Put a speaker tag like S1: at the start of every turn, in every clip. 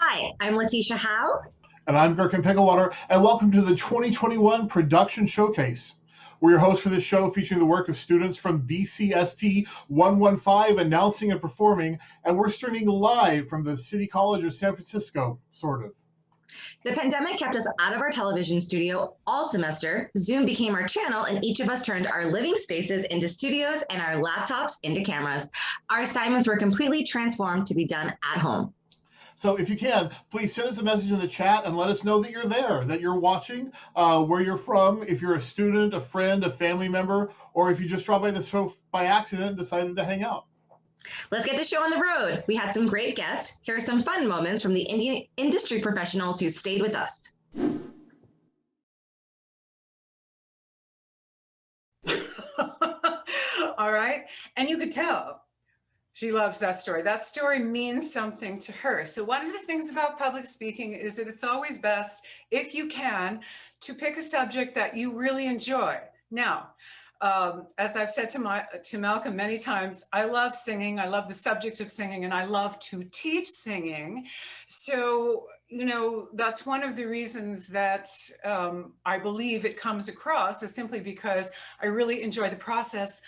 S1: Hi, I'm Letitia Howe.
S2: And I'm Gherkin Picklewater, and welcome to the 2021 Production Showcase. We're your hosts for this show, featuring the work of students from BCST115 announcing and performing, and we're streaming live from the City College of San Francisco, sort of.
S1: The pandemic kept us out of our television studio all semester. Zoom became our channel, and each of us turned our living spaces into studios and our laptops into cameras. Our assignments were completely transformed to be done at home.
S2: So if you can, please send us a message in the chat and let us know that you're there, that you're watching, where you're from, if you're a student, a friend, a family member, or if you just dropped by the show by accident and decided to hang out.
S1: Let's get the show on the road. We had some great guests. Here are some fun moments from the industry professionals who stayed with us.
S3: All right. And you could tell she loves that story. That story means something to her. So one of the things about public speaking is that it's always best, if you can, to pick a subject that you really enjoy. Now, as I've said to Malcolm many times, I love singing. I love the subject of singing, and I love to teach singing. So, you know, that's one of the reasons that I believe it comes across, is simply because I really enjoy the process.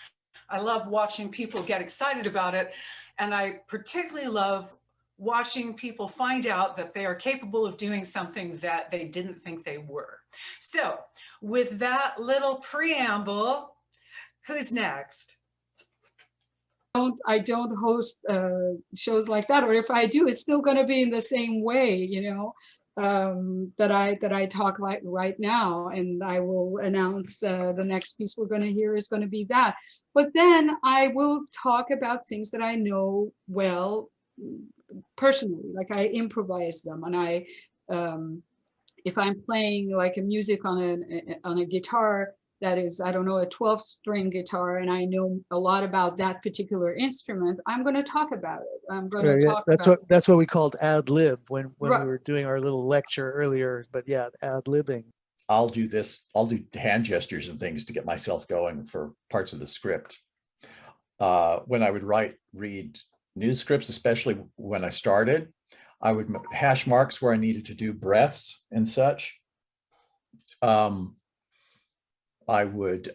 S3: I love watching people get excited about it. And I particularly love watching people find out that they are capable of doing something that they didn't think they were. So with that little preamble, who's next?
S4: I don't host shows like that, or if I do, it's still going to be in the same way, you know, that I talk like right now, and I will announce the next piece we're going to hear is going to be that. But then I will talk about things that I know well personally, like I improvise them, and I if I'm playing like a music on a guitar that is, I don't know, a 12-string guitar, and I know a lot about that particular instrument, I'm going to talk about it. I'm going to talk about
S5: that's what we called ad lib when right. We were doing our little lecture earlier. But yeah, ad libbing.
S6: I'll do this. I'll do hand gestures and things to get myself going for parts of the script. When I would read news scripts, especially when I started, I would hash marks where I needed to do breaths and such. I would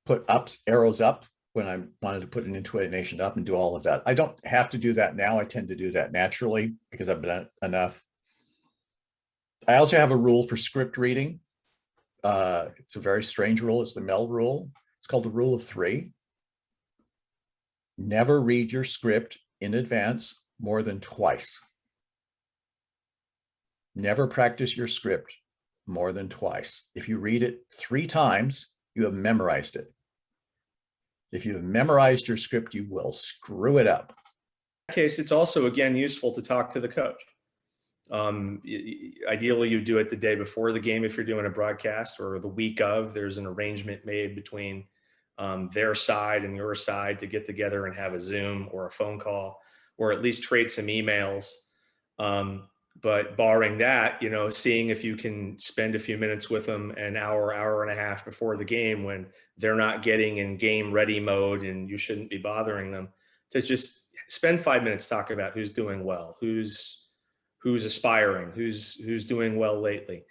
S6: put arrows up when I wanted to put an intonation up and do all of that. I don't have to do that now. I tend to do that naturally because I've done it enough. I also have a rule for script reading. It's a very strange rule. It's the Mel rule. It's called the rule of 3. Never read your script in advance more than twice. Never practice your script more than twice. If you read it 3 times, you have memorized it. If you have memorized your script, you will screw it up.
S7: In that case, it's also, again, useful to talk to the coach. Ideally, you do it the day before the game if you're doing a broadcast, or the week of. There's an arrangement made between their side and your side to get together and have a Zoom or a phone call, or at least trade some emails. But barring that, you know, seeing if you can spend a few minutes with them an hour, hour and a half before the game when they're not getting in game ready mode and you shouldn't be bothering them, to just spend 5 minutes talking about who's doing well, who's aspiring, who's doing well lately.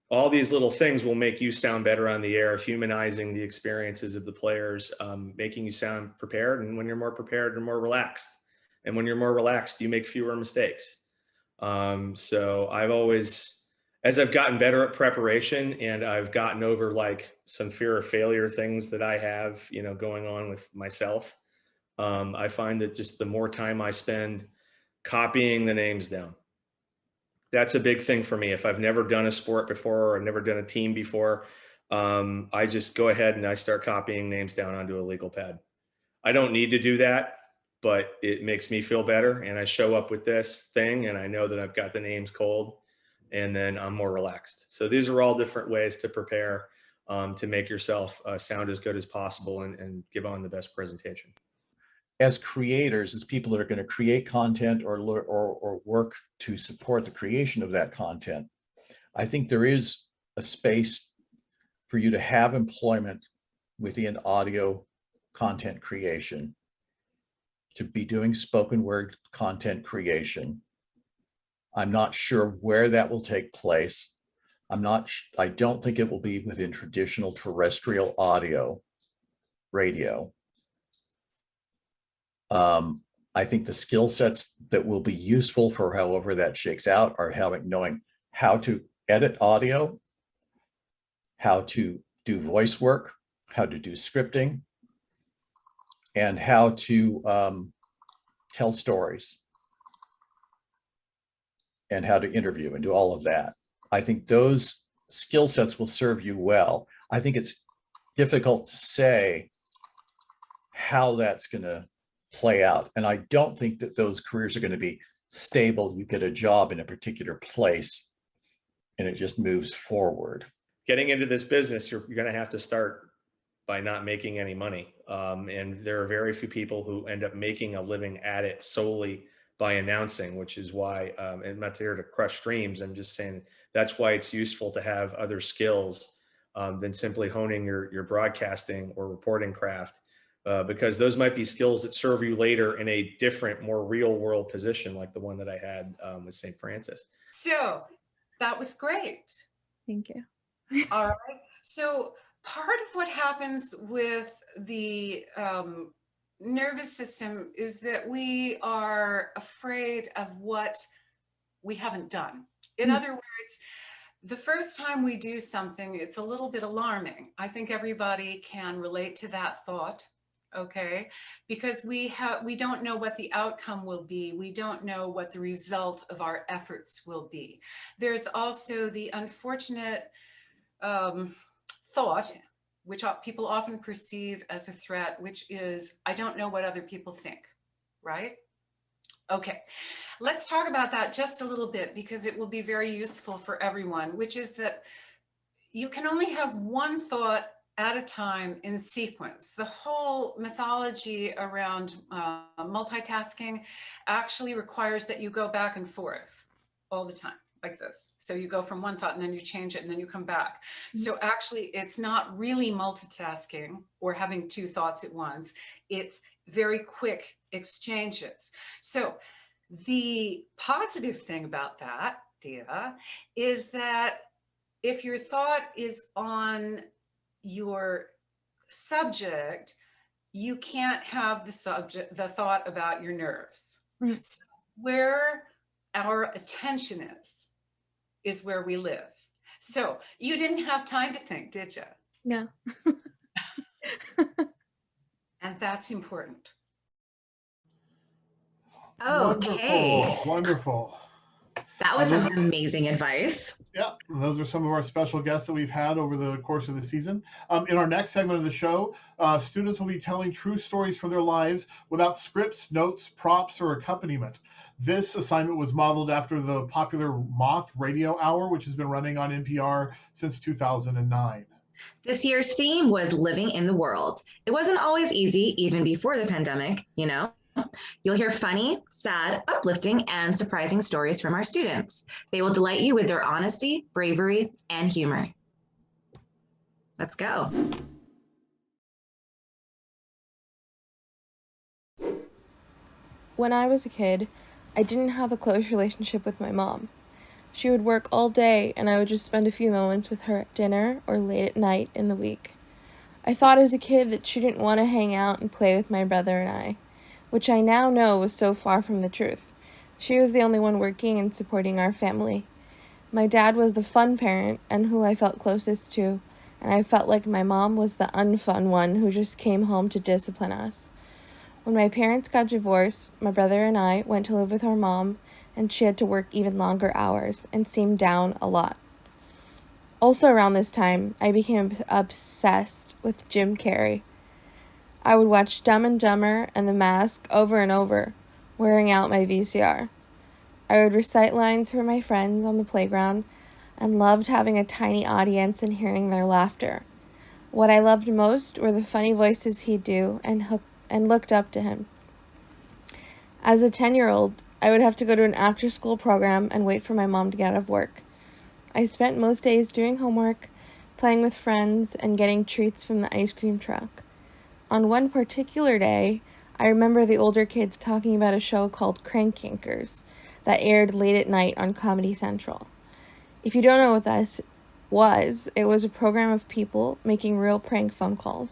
S7: All these little things will make you sound better on the air, humanizing the experiences of the players, making you sound prepared. And when you're more prepared, you're more relaxed. And when you're more relaxed, you make fewer mistakes. So I've always, as I've gotten better at preparation and I've gotten over like some fear of failure things that I have, you know, going on with myself, I find that just the more time I spend copying the names down, that's a big thing for me. If I've never done a sport before or I've never done a team before, I just go ahead and I start copying names down onto a legal pad. I don't need to do that, but it makes me feel better. And I show up with this thing and I know that I've got the names cold, and then I'm more relaxed. So these are all different ways to prepare to make yourself sound as good as possible and give on the best presentation.
S6: As creators, as people that are going to create content or work to support the creation of that content, I think there is a space for you to have employment within audio content creation to be doing spoken word content creation. I'm not sure where that will take place. I don't think it will be within traditional terrestrial audio, radio. I think the skill sets that will be useful for however that shakes out are knowing how to edit audio, how to do voice work, how to do scripting, and how to tell stories, and how to interview and do all of that. I think those skill sets will serve you well. I think it's difficult to say how that's going to play out. And I don't think that those careers are going to be stable. You get a job in a particular place and it just moves forward.
S7: Getting into this business, you're going to have to start by not making any money. And there are very few people who end up making a living at it solely by announcing, which is why, and I'm not here to crush dreams, I'm just saying that's why it's useful to have other skills than simply honing your broadcasting or reporting craft, because those might be skills that serve you later in a different, more real world position like the one that I had with St. Francis.
S3: So that was great.
S8: Thank you.
S3: All right. So part of what happens with the nervous system is that we are afraid of what we haven't done. In other words, the first time we do something, it's a little bit alarming. I think everybody can relate to that thought, okay? Because we don't know what the outcome will be. We don't know what the result of our efforts will be. There's also the unfortunate thought, which people often perceive as a threat, which is, I don't know what other people think, right? Okay, let's talk about that just a little bit because it will be very useful for everyone, which is that you can only have one thought at a time in sequence. The whole mythology around multitasking actually requires that you go back and forth all the time, like this. So you go from one thought and then you change it and then you come back. So actually it's not really multitasking or having two thoughts at once. It's very quick exchanges. So the positive thing about that, Dia, is that if your thought is on your subject, you can't have the thought about your nerves. So where our attention is where we live. So you didn't have time to think, did you?
S8: No.
S3: And that's important.
S1: Okay.
S2: Wonderful.
S1: That was some amazing advice.
S2: Yeah, those are some of our special guests that we've had over the course of the season. In our next segment of the show, students will be telling true stories from their lives without scripts, notes, props, or accompaniment. This assignment was modeled after the popular Moth Radio Hour, which has been running on NPR since 2009.
S1: This year's theme was living in the world. It wasn't always easy, even before the pandemic, you know. You'll hear funny, sad, uplifting, and surprising stories from our students. They will delight you with their honesty, bravery, and humor. Let's go.
S8: When I was a kid, I didn't have a close relationship with my mom. She would work all day and I would just spend a few moments with her at dinner or late at night in the week. I thought as a kid that she didn't want to hang out and play with my brother and I, which I now know was so far from the truth. She was the only one working and supporting our family. My dad was the fun parent and who I felt closest to, and I felt like my mom was the unfun one who just came home to discipline us. When my parents got divorced, my brother and I went to live with our mom, and she had to work even longer hours and seemed down a lot. Also around this time, I became obsessed with Jim Carrey. I would watch Dumb and Dumber and The Mask over and over, wearing out my VCR. I would recite lines for my friends on the playground and loved having a tiny audience and hearing their laughter. What I loved most were the funny voices he'd do and looked up to him. As a 10-year-old, I would have to go to an after-school program and wait for my mom to get out of work. I spent most days doing homework, playing with friends, and getting treats from the ice cream truck. On one particular day, I remember the older kids talking about a show called Crank Yankers that aired late at night on Comedy Central. If you don't know what that was, it was a program of people making real prank phone calls.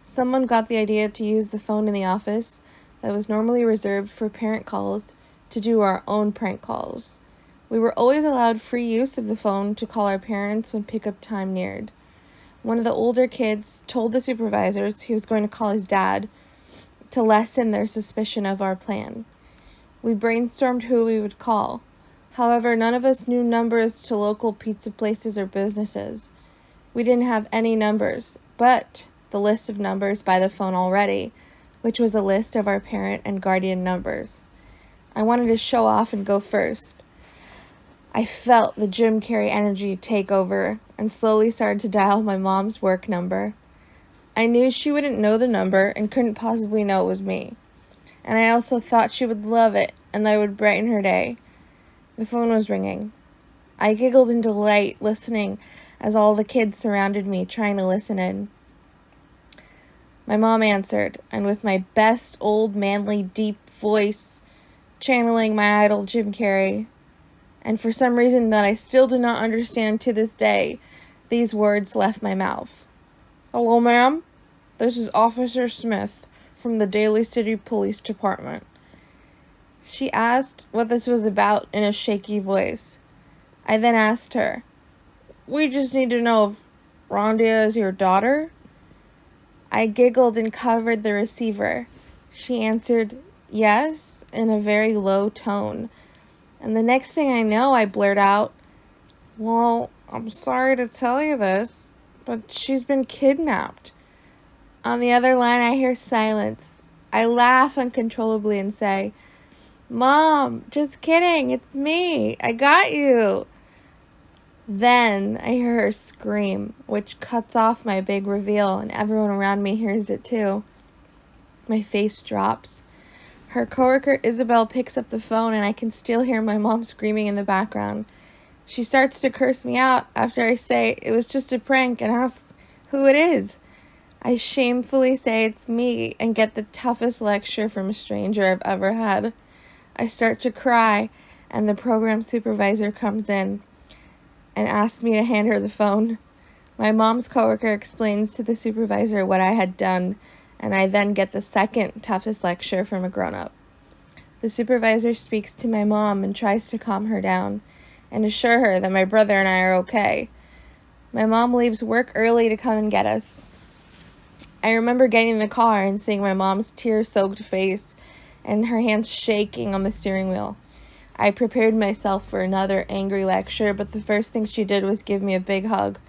S8: Someone got the idea to use the phone in the office that was normally reserved for parent calls to do our own prank calls. We were always allowed free use of the phone to call our parents when pickup time neared. One of the older kids told the supervisors he was going to call his dad to lessen their suspicion of our plan. We brainstormed who we would call. However, none of us knew numbers to local pizza places or businesses. We didn't have any numbers, but the list of numbers by the phone already, which was a list of our parent and guardian numbers. I wanted to show off and go first. I felt the Jim Carrey energy take over and slowly started to dial my mom's work number. I knew she wouldn't know the number and couldn't possibly know it was me. And I also thought she would love it and that it would brighten her day. The phone was ringing. I giggled in delight, listening as all the kids surrounded me, trying to listen in. My mom answered, and with my best old manly deep voice, channeling my idol Jim Carrey, and for some reason that I still do not understand to this day, these words left my mouth. "Hello, ma'am. This is Officer Smith from the Daly City Police Department." She asked what this was about in a shaky voice. I then asked her, "We just need to know if Rhonda is your daughter?" I giggled and covered the receiver. She answered, "Yes," in a very low tone. And the next thing I know, I blurt out, "Well, I'm sorry to tell you this, but she's been kidnapped." On the other line, I hear silence. I laugh uncontrollably and say, "Mom, just kidding, it's me. I got you." Then I hear her scream, which cuts off my big reveal, and everyone around me hears it too. My face drops. Her coworker Isabel picks up the phone, and I can still hear my mom screaming in the background. She starts to curse me out after I say it was just a prank and asks who it is. I shamefully say it's me and get the toughest lecture from a stranger I've ever had. I start to cry, and the program supervisor comes in and asks me to hand her the phone. My mom's coworker explains to the supervisor what I had done, and I then get the second toughest lecture from a grown-up. The supervisor speaks to my mom and tries to calm her down and assure her that my brother and I are okay. My mom leaves work early to come and get us. I remember getting in the car and seeing my mom's tear-soaked face and her hands shaking on the steering wheel. I prepared myself for another angry lecture, but the first thing she did was give me a big hug.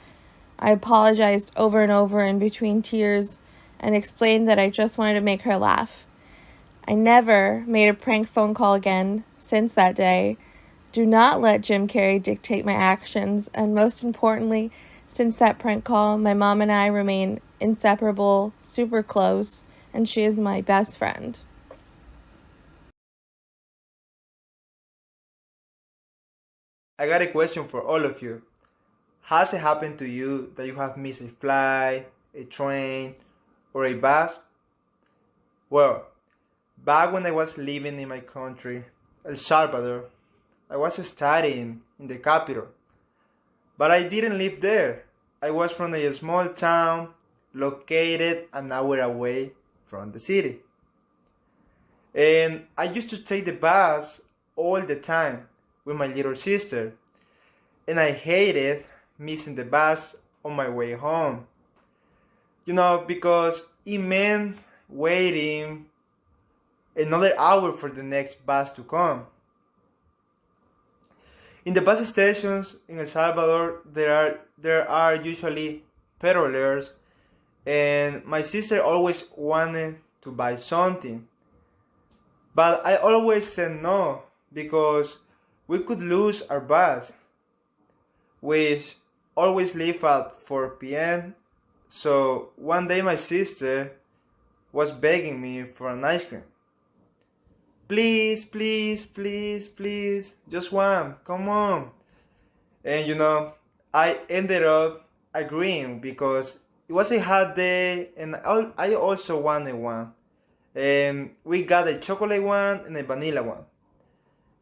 S8: I apologized over and over in between tears and explained that I just wanted to make her laugh. I never made a prank phone call again since that day. Do not let Jim Carrey dictate my actions, and most importantly, since that prank call, my mom and I remain inseparable, super close, and she is my best friend.
S9: I got a question for all of you. Has it happened to you that you have missed a flight, a train, or a bus? Well, back when I was living in my country, El Salvador, I was studying in the capital. But I didn't live there. I was from a small town located an hour away from the city. And I used to take the bus all the time with my little sister. And I hated missing the bus on my way home. Because it meant waiting another hour for the next bus to come. In the bus stations in El Salvador, there are usually peddlers, and my sister always wanted to buy something. But I always said no, because we could lose our bus, which always leave at 4 p.m. So one day my sister was begging me for an ice cream. "Please, please, please, please, just one, come on." And I ended up agreeing because it was a hot day and I also wanted one. We got a chocolate one and a vanilla one.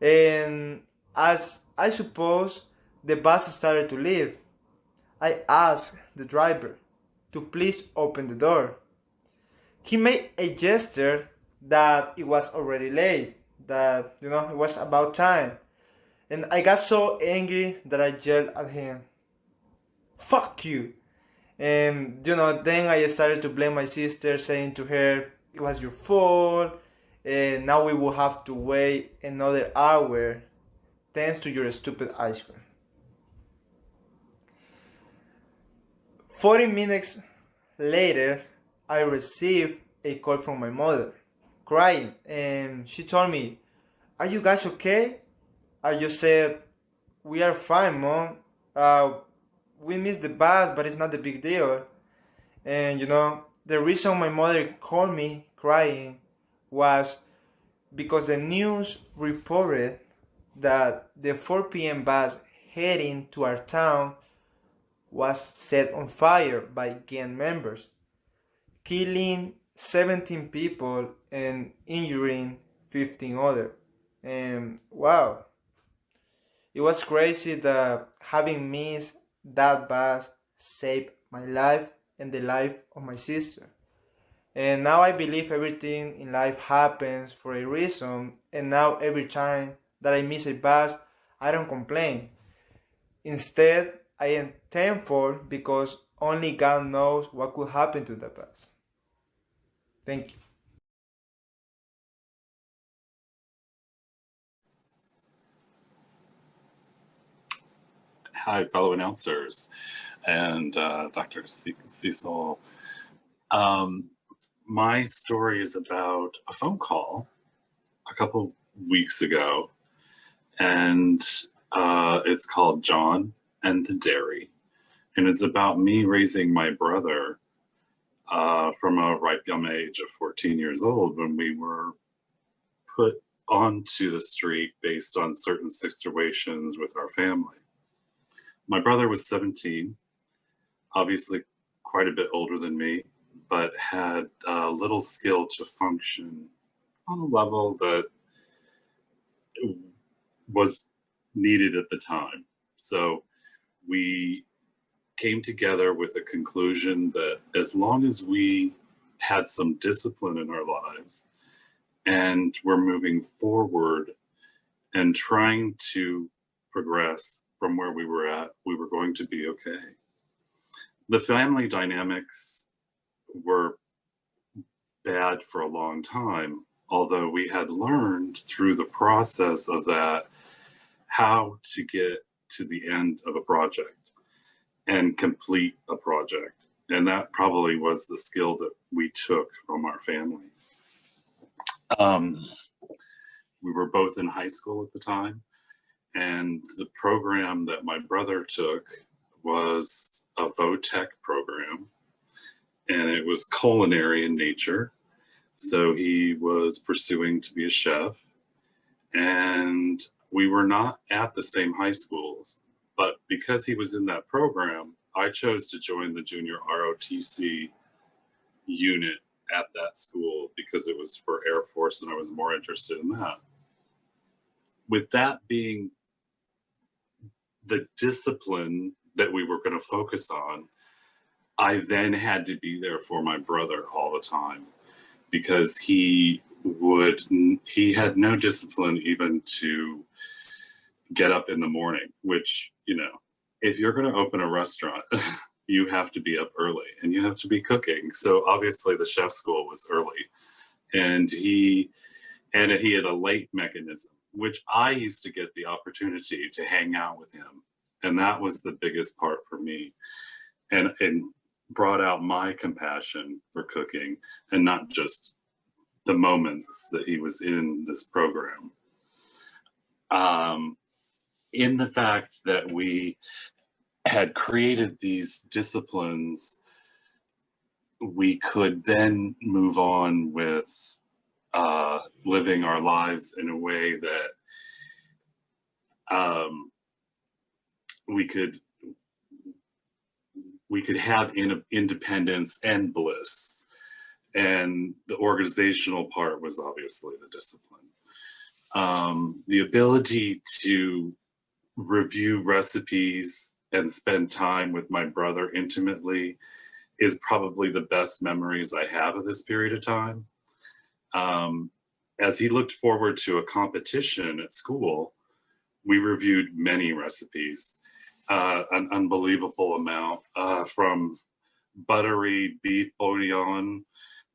S9: And as I suppose the bus started to leave, I asked the driver to please open the door. He made a gesture that it was already late, that it was about time. And I got so angry that I yelled at him, "Fuck you!" And then I started to blame my sister, saying to her, "It was your fault, and now we will have to wait another hour thanks to your stupid ice cream." 40 minutes later, I received a call from my mother, crying, and she told me, "Are you guys okay?" I just said, "We are fine, Mom. We missed the bus, but it's not a big deal." And the reason my mother called me crying was because the news reported that the 4 p.m. bus heading to our town was set on fire by gang members, killing 17 people and injuring 15 others. And wow, it was crazy that having missed that bus saved my life and the life of my sister. And now I believe everything in life happens for a reason, and now every time that I miss a bus, I don't complain. Instead, I am thankful because only God knows what could happen to the bus. Thank you.
S10: Hi, fellow announcers and Dr. Cecil. My story is about a phone call a couple weeks ago, and it's called John and the Dairy. And it's about me raising my brother from a ripe young age of 14 years old when we were put onto the street based on certain situations with our family. My brother was 17, obviously quite a bit older than me, but had little skill to function on a level that was needed at the time. So we came together with a conclusion that as long as we had some discipline in our lives and were moving forward and trying to progress from where we were at, we were going to be okay. The family dynamics were bad for a long time, although we had learned through the process of that how to get to the end of a project and complete a project. And that probably was the skill that we took from our family. We were both in high school at the time, and the program that my brother took was a VOTEC program, and it was culinary in nature. So he was pursuing to be a chef, and we were not at the same high schools, but because he was in that program, I chose to join the junior ROTC unit at that school because it was for Air Force and I was more interested in that. With that being the discipline that we were going to focus on, I then had to be there for my brother all the time because he had no discipline even to get up in the morning, which, if you're going to open a restaurant, you have to be up early and you have to be cooking. So obviously the chef school was early, and he had a late mechanism, which I used to get the opportunity to hang out with him. And that was the biggest part for me, and brought out my compassion for cooking and not just the moments that he was in this program. In the fact that we had created these disciplines, we could then move on with living our lives in a way that we could have independence and bliss. And the organizational part was obviously the discipline. The ability to review recipes and spend time with my brother intimately is probably the best memories I have of this period of time. As he looked forward to a competition at school, we reviewed many recipes, an unbelievable amount, from buttery beef bouillon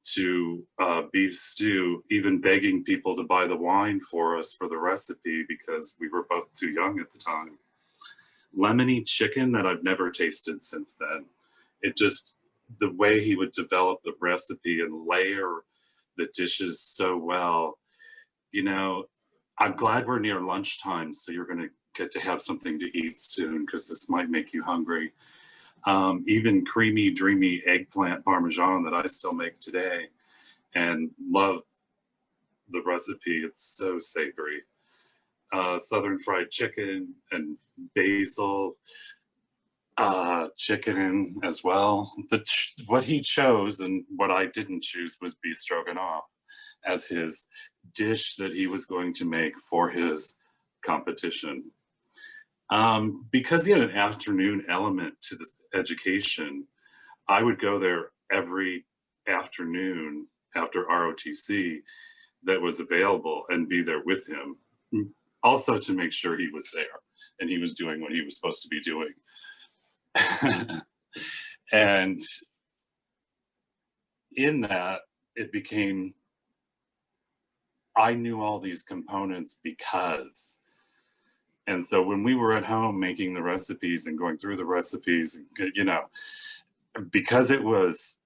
S10: to beef stew, even begging people to buy the wine for us for the recipe because we were both too young at the time. Lemony chicken that I've never tasted since then. It just, the way he would develop the recipe and layer the dishes so well. You know, I'm glad we're near lunchtime, so you're going to get to have something to eat soon because this might make you hungry. Even creamy, dreamy eggplant parmesan that I still make today and love the recipe. It's so savory. Southern fried chicken and basil chicken as well. What he chose and what I didn't choose was beef stroganoff as his dish that he was going to make for his competition. Because he had an afternoon element to this education, I would go there every afternoon after ROTC that was available and be there with him. Also to make sure he was there and he was doing what he was supposed to be doing. And in that, it became, I knew all these components because. And so when we were at home making the recipes and going through the recipes, you know, because it was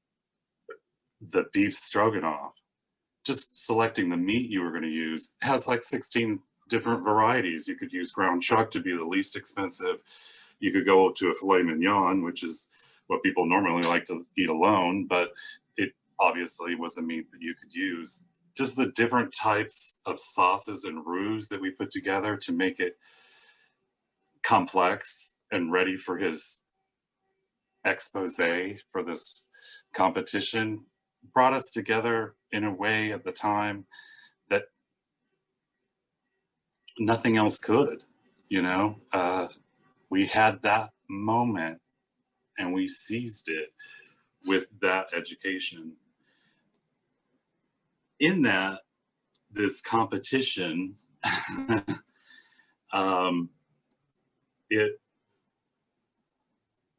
S10: the beef stroganoff, just selecting the meat you were going to use has like 16 different varieties. You could use ground chuck to be the least expensive. You could go to a filet mignon, which is what people normally like to eat alone, but it obviously was a meat that you could use. Just the different types of sauces and roux that we put together to make it complex and ready for his expose for this competition brought us together in a way at the time that nothing else could, you know. We had that moment and we seized it with that education. In that, this competition, it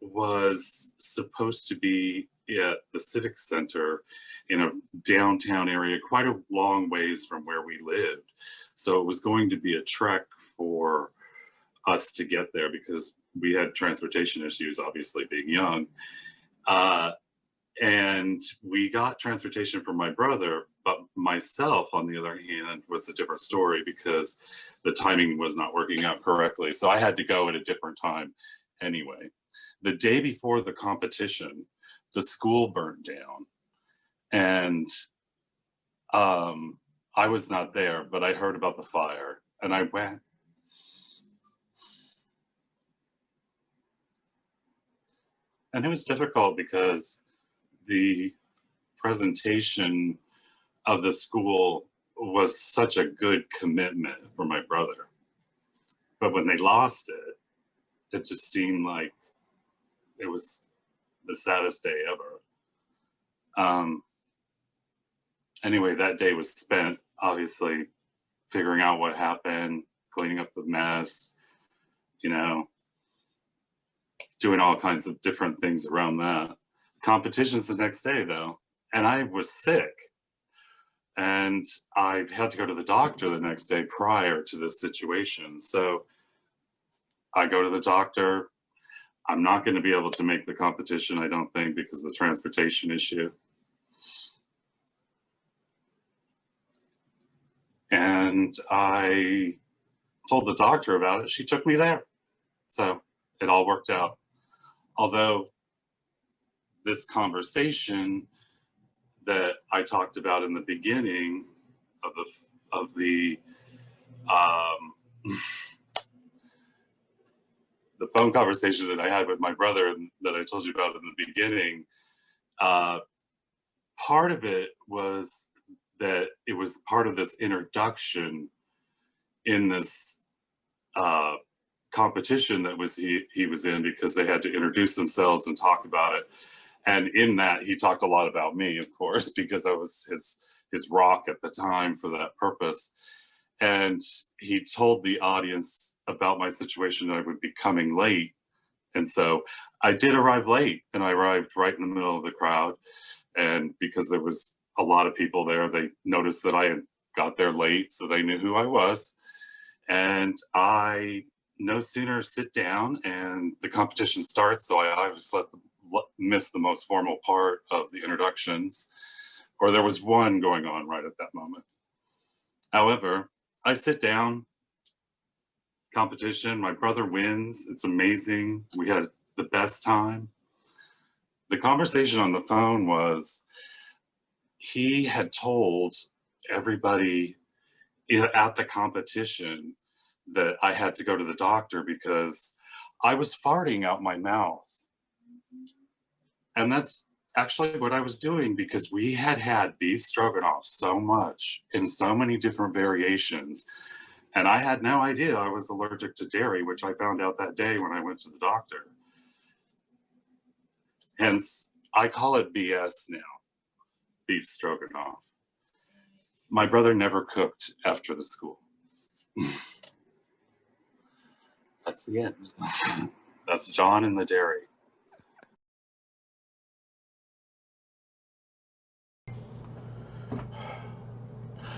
S10: was supposed to be at the Civic Center in a downtown area, quite a long ways from where we lived. So it was going to be a trek for us to get there because we had transportation issues, obviously being young. And we got transportation from my brother, but myself, on the other hand, was a different story because the timing was not working out correctly. So I had to go at a different time anyway. The day before the competition, the school burned down. And I was not there, but I heard about the fire and I went. And it was difficult because the presentation of the school was such a good commitment for my brother. But when they lost it, it just seemed like it was the saddest day ever. Anyway, that day was spent obviously figuring out what happened, cleaning up the mess, you know, doing all kinds of different things around that. Competition's the next day though, and I was sick. And I had to go to the doctor the next day prior to this situation. So I go to the doctor. I'm not going to be able to make the competition, I don't think, because of the transportation issue. And I told the doctor about it. She took me there. So it all worked out. Although this conversation that I talked about in the beginning of the phone conversation that I had with my brother that I told you about in the beginning, part of it was that it was part of this introduction in this competition that was he was in, because they had to introduce themselves and talk about it. And in that, he talked a lot about me, of course, because I was his rock at the time for that purpose. And he told the audience about my situation, that I would be coming late. And so I did arrive late, and I arrived right in the middle of the crowd. And because there was a lot of people there, they noticed that I had got there late, so they knew who I was. And I no sooner sit down and the competition starts, so I just miss the most formal part of the introductions, or there was one going on right at that moment. However, I sit down, competition, my brother wins, it's amazing, we had the best time. The conversation on the phone was, he had told everybody at the competition that I had to go to the doctor because I was farting out my mouth. And that's actually what I was doing, because we had beef stroganoff so much in so many different variations. And I had no idea I was allergic to dairy, which I found out that day when I went to the doctor. Hence, I call it BS now, beef stroganoff. My brother never cooked after the school. That's the end. That's John and the dairy.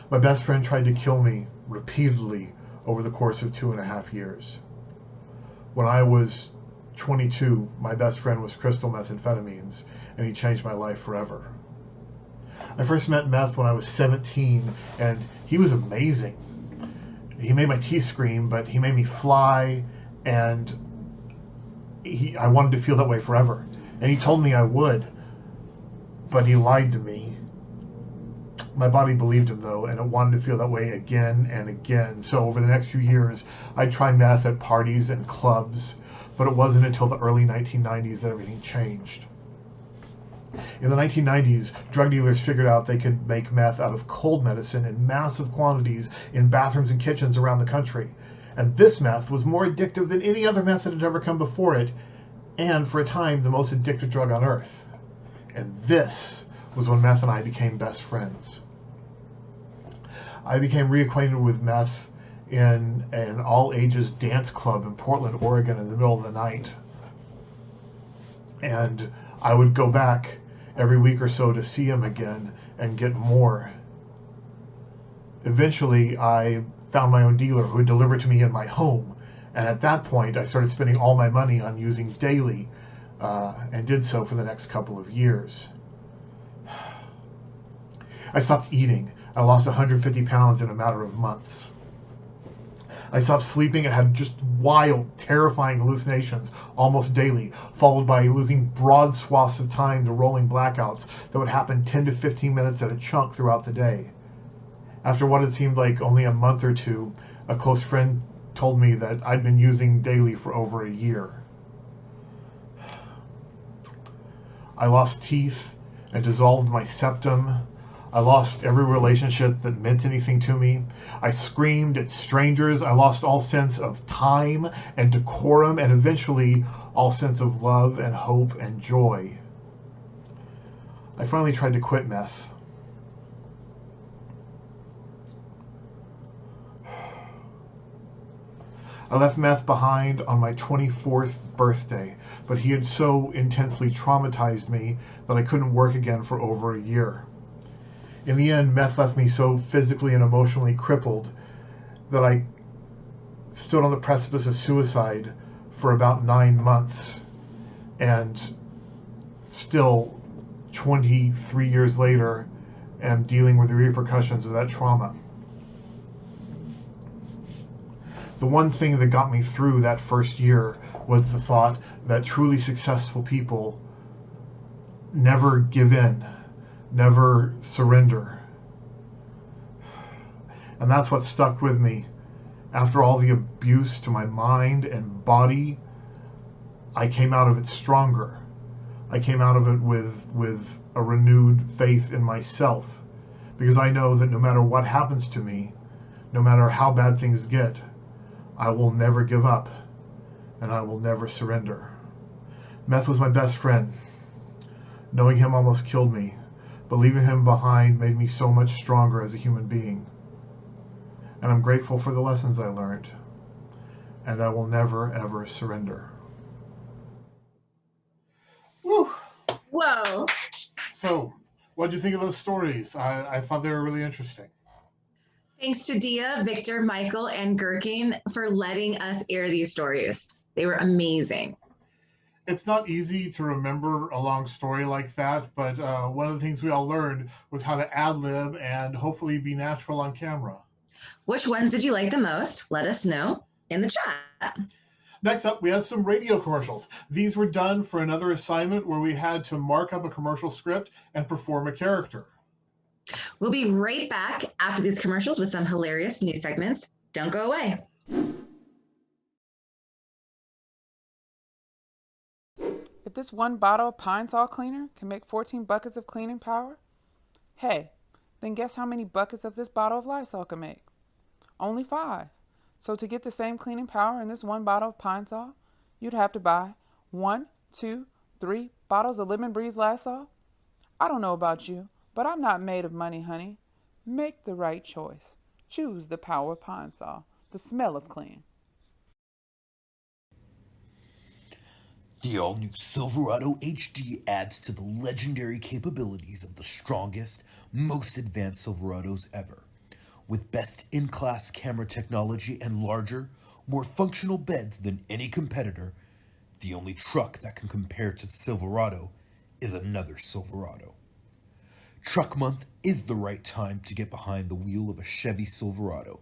S2: My best friend tried to kill me repeatedly over the course of 2.5 years. When I was 22, my best friend was crystal methamphetamines, and he changed my life forever. I first met meth when I was 17, and he was amazing. He made my teeth scream, but he made me fly, and I wanted to feel that way forever. And he told me I would, but he lied to me. My body believed him, though, and it wanted to feel that way again and again. So over the next few years, I'd try meth at parties and clubs, but it wasn't until the early 1990s that everything changed. In the 1990s, drug dealers figured out they could make meth out of cold medicine in massive quantities in bathrooms and kitchens around the country. And this meth was more addictive than any other meth that had ever come before it, and for a time, the most addictive drug on earth. And this was when meth and I became best friends. I became reacquainted with meth in an all-ages dance club in Portland, Oregon in the middle of the night. And I would go back every week or so to see him again and get more. Eventually, I found my own dealer who would deliver to me in my home. And at that point, I started spending all my money on using daily, and did so for the next couple of years. I stopped eating. I lost 150 pounds in a matter of months. I stopped sleeping and had just wild, terrifying hallucinations almost daily, followed by losing broad swaths of time to rolling blackouts that would happen 10 to 15 minutes at a chunk throughout the day. After what had seemed like only a month or two, a close friend told me that I'd been using daily for over a year. I lost teeth and dissolved my septum. I lost every relationship that meant anything to me. I screamed at strangers. I lost all sense of time and decorum, and eventually all sense of love and hope and joy. I finally tried to quit meth. I left meth behind on my 24th birthday, but he had so intensely traumatized me that I couldn't work again for over a year. In the end, meth left me so physically and emotionally crippled that I stood on the precipice of suicide for about 9 months, and still 23 years later am dealing with the repercussions of that trauma. The one thing that got me through that first year was the thought that truly successful people never give in, never surrender. And that's what stuck with me. After all the abuse to my mind and body, I came out of it stronger. I came out of it with a renewed faith in myself, because I know that no matter what happens to me, no matter how bad things get, I will never give up and I will never surrender. Meth was my best friend. Knowing him almost killed me, but leaving him behind made me so much stronger as a human being. And I'm grateful for the lessons I learned, and I will never, ever surrender. Woo!
S1: Whoa.
S2: So, what did you think of those stories? I thought they were really interesting.
S1: Thanks to Dia, Victor, Michael, and Gherkin for letting us air these stories. They were amazing.
S2: It's not easy to remember a long story like that, but one of the things we all learned was how to ad-lib and hopefully be natural on camera.
S1: Which ones did you like the most? Let us know in the chat.
S2: Next up, we have some radio commercials. These were done for another assignment where we had to mark up a commercial script and perform a character.
S1: We'll be right back after these commercials with some hilarious news segments. Don't go away.
S11: If this one bottle of Pine Sol cleaner can make 14 buckets of cleaning power, hey, then guess how many buckets of this bottle of Lysol can make? Only 5. So to get the same cleaning power in this one bottle of Pine Sol, you'd have to buy 1, 2, 3 bottles of Lemon Breeze Lysol. I don't know about you, but I'm not made of money, honey. Make the right choice. Choose the power of Pine Sol, the smell of clean.
S12: The all-new Silverado HD adds to the legendary capabilities of the strongest, most advanced Silverados ever. With best-in-class camera technology and larger, more functional beds than any competitor, the only truck that can compare to Silverado is another Silverado. Truck Month is the right time to get behind the wheel of a Chevy Silverado.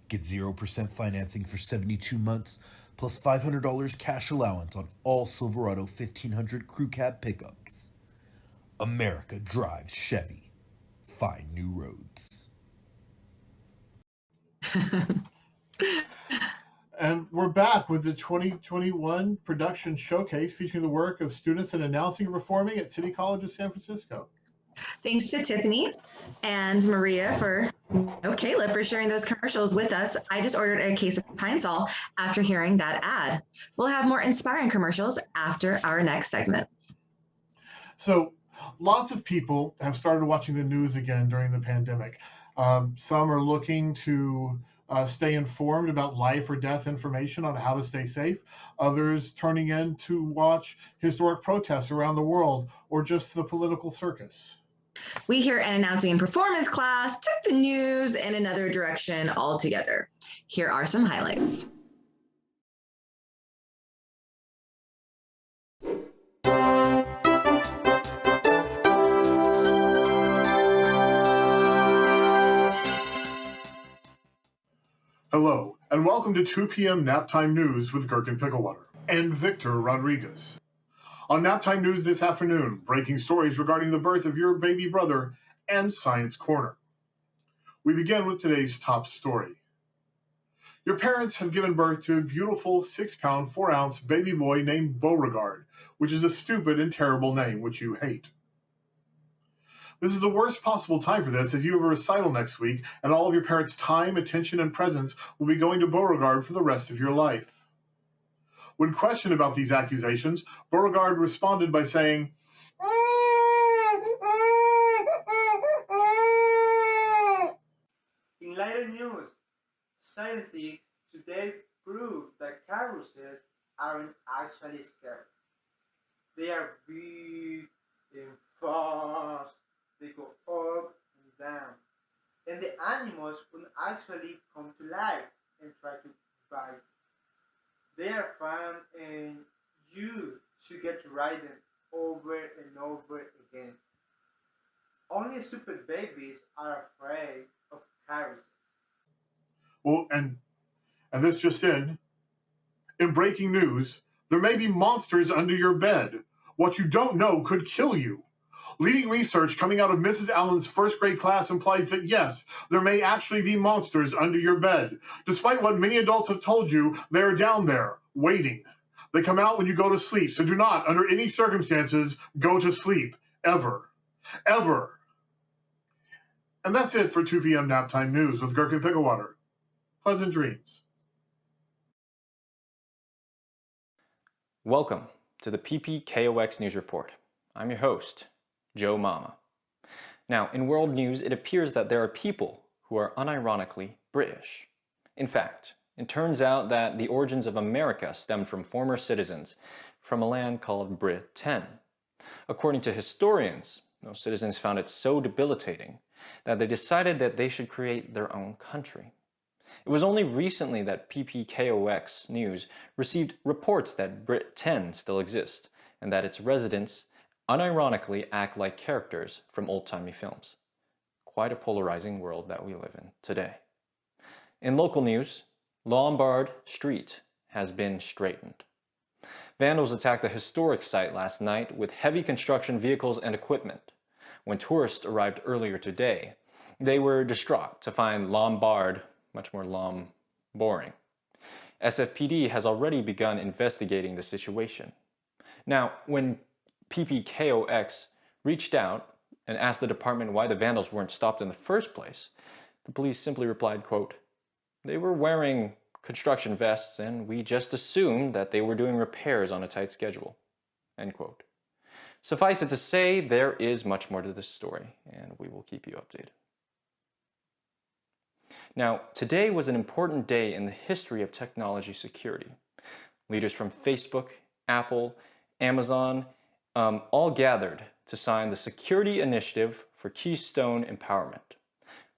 S12: Get 0% financing for 72 months, plus $500 cash allowance on all Silverado 1500 crew cab pickups. America drives Chevy. Find new roads.
S2: And we're back with the 2021 production showcase featuring the work of students in announcing and performing at City College of San Francisco.
S1: Thanks to Tiffany and Maria Caleb for sharing those commercials with us. I just ordered a case of Pine Sol after hearing that ad. We'll have more inspiring commercials after our next segment.
S2: So lots of people have started watching the news again during the pandemic. Some are looking to stay informed about life or death information on how to stay safe. Others turning in to watch historic protests around the world or just the political circus.
S1: We here at Announcing and Performance class took the news in another direction altogether. Here are some highlights.
S2: Hello, and welcome to 2 p.m. Naptime News with Gherkin Picklewater and Victor Rodriguez. On Naptime News this afternoon, breaking stories regarding the birth of your baby brother and Science Corner. We begin with today's top story. Your parents have given birth to a beautiful 6-pound, 4-ounce baby boy named Beauregard, which is a stupid and terrible name, which you hate. This is the worst possible time for this, as you have a recital next week, and all of your parents' time, attention, and presence will be going to Beauregard for the rest of your life. When questioned about these accusations, Beauregard responded by saying,
S9: In lighter news, scientists today proved that caruses aren't actually scary. They are big and fast. They go up and down. And the animals will actually come to life and try to bite. They are fun and you should get to ride them over and over again. Only stupid babies are afraid of caruses.
S2: Well, and this just in breaking news, there may be monsters under your bed. What you don't know could kill you. Leading research coming out of Mrs. Allen's first grade class implies that yes, there may actually be monsters under your bed. Despite what many adults have told you, they are down there, waiting. They come out when you go to sleep, so do not, under any circumstances, go to sleep, ever. ever. And that's it for 2 p.m. Naptime News with Gherkin Picklewater. Pleasant dreams.
S13: Welcome to the PPKOX News Report. I'm your host, Joe Mama. Now, in world news, it appears that there are people who are unironically British. In fact, it turns out that the origins of America stemmed from former citizens from a land called Britain. According to historians, those citizens found it so debilitating that they decided that they should create their own country. It was only recently that PPKOX News received reports that Britain still exists and that its residents unironically act like characters from old-timey films. Quite a polarizing world that we live in today. In local news, Lombard Street has been straightened. Vandals attacked the historic site last night with heavy construction vehicles and equipment. When tourists arrived earlier today, they were distraught to find Lombard much more boring. SFPD has already begun investigating the situation. Now, when PPKOX reached out and asked the department why the vandals weren't stopped in the first place, the police simply replied, quote, "They were wearing construction vests and we just assumed that they were doing repairs on a tight schedule," end quote. Suffice it to say, there is much more to this story, and we will keep you updated. Now, today was an important day in the history of technology security. Leaders from Facebook, Apple, Amazon, all gathered to sign the Security Initiative for Keystone Empowerment,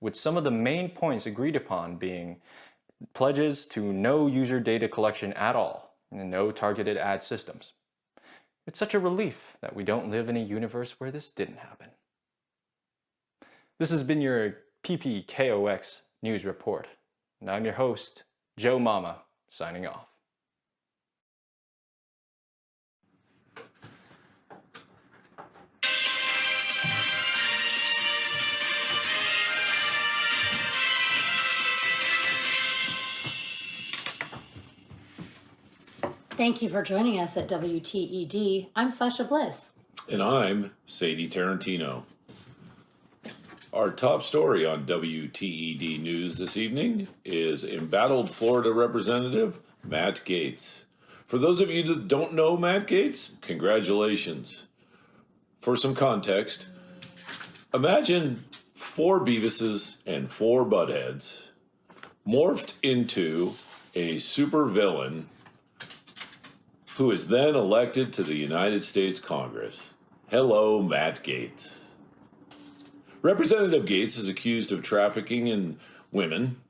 S13: with some of the main points agreed upon being pledges to no user data collection at all and no targeted ad systems. It's such a relief that we don't live in a universe where this didn't happen. This has been your PPKOX News Report, and I'm your host, Joe Mama, signing off.
S14: Thank you for joining us at WTED. I'm Sasha Bliss.
S15: And I'm Sadie Tarantino. Our top story on WTED News this evening is embattled Florida Representative Matt Gaetz. For those of you that don't know Matt Gaetz, congratulations. For some context, imagine 4 Beavises and 4 Buttheads morphed into a supervillain who is then elected to the United States Congress. Hello, Matt Gaetz. Representative Gaetz is accused of trafficking in women,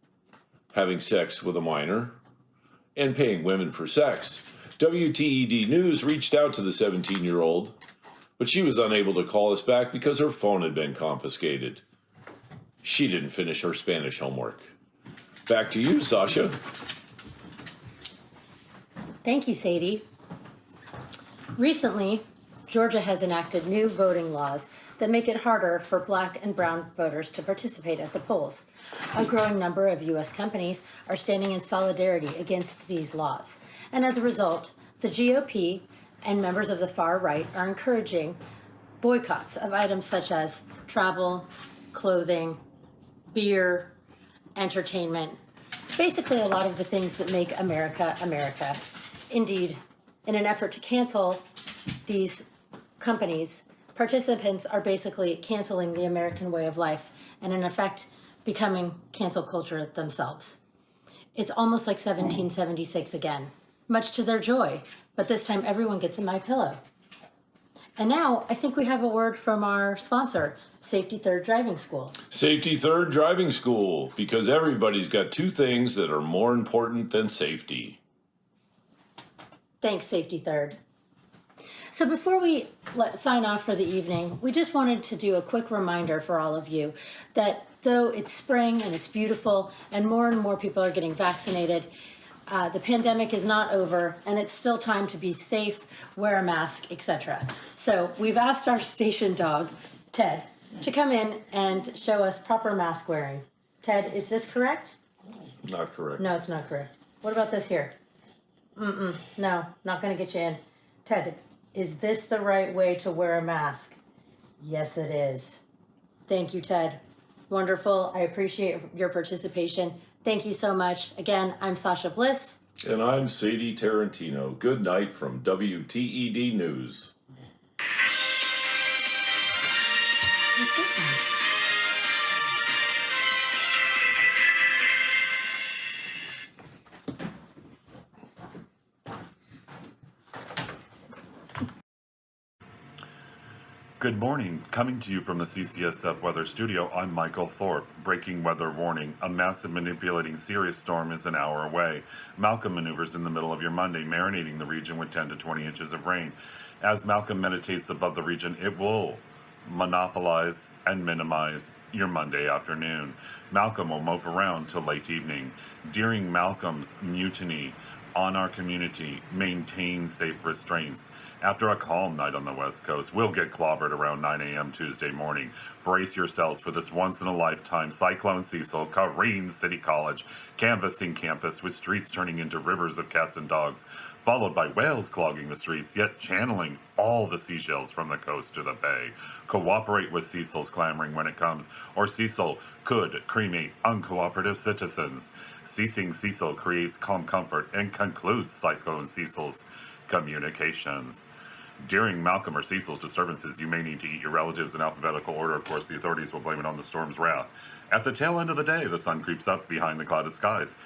S15: having sex with a minor, and paying women for sex. WTED News reached out to the 17-year-old, but she was unable to call us back because her phone had been confiscated. She didn't finish her Spanish homework. Back to you, Sasha.
S14: Thank you, Sadie. Recently, Georgia has enacted new voting laws that make it harder for Black and brown voters to participate at the polls. A growing number of U.S. companies are standing in solidarity against these laws. And as a result, the GOP and members of the far right are encouraging boycotts of items such as travel, clothing, beer, entertainment, basically a lot of the things that make America, America. Indeed, in an effort to cancel these companies, participants are basically canceling the American way of life and in effect becoming cancel culture themselves. It's almost like 1776 again, much to their joy, but this time everyone gets a MyPillow. And now I think we have a word from our sponsor, Safety Third Driving School.
S15: Safety Third Driving School, because everybody's got 2 things that are more important than safety.
S14: Thanks, Safety Third. So before we sign off for the evening, we just wanted to do a quick reminder for all of you that though it's spring and it's beautiful and more people are getting vaccinated, the pandemic is not over and it's still time to be safe, wear a mask, etc. So we've asked our station dog, Ted, to come in and show us proper mask wearing. Ted, is this correct?
S15: Not correct.
S14: No, it's not correct. What about this here? No, not going to get you in. Ted, is this the right way to wear a mask? Yes, it is. Thank you, Ted. Wonderful. I appreciate your participation. Thank you so much. Again, I'm Sasha Bliss.
S15: And I'm Sadie Tarantino. Good night from WTED News.
S10: Good morning. Coming to you from the CCSF Weather Studio, I'm Michael Thorpe. Breaking weather warning. A massive manipulating Sirius storm is an hour away. Malcolm maneuvers in the middle of your Monday, marinating the region with 10 to 20 inches of rain. As Malcolm meditates above the region, it will monopolize and minimize your Monday afternoon. Malcolm will mope around till late evening. During Malcolm's mutiny on our community, maintain safe restraints. After a calm night on the West Coast, we'll get clobbered around 9 a.m. Tuesday morning. Brace yourselves for this once-in-a-lifetime Cyclone Cecil careens City College, canvassing campus with streets turning into rivers of cats and dogs, followed by whales clogging the streets, yet channeling all the seashells from the coast to the bay. Cooperate with Cecil's clamoring when it comes, or Cecil could cremate uncooperative citizens. Ceasing Cecil creates calm comfort and concludes Cyclone Cecil's communications. During Malcolm or Cecil's disturbances, you may need to eat your relatives in alphabetical order. Of course, the authorities will blame it on the storm's wrath. At the tail end of the day, the sun creeps up behind the clouded skies.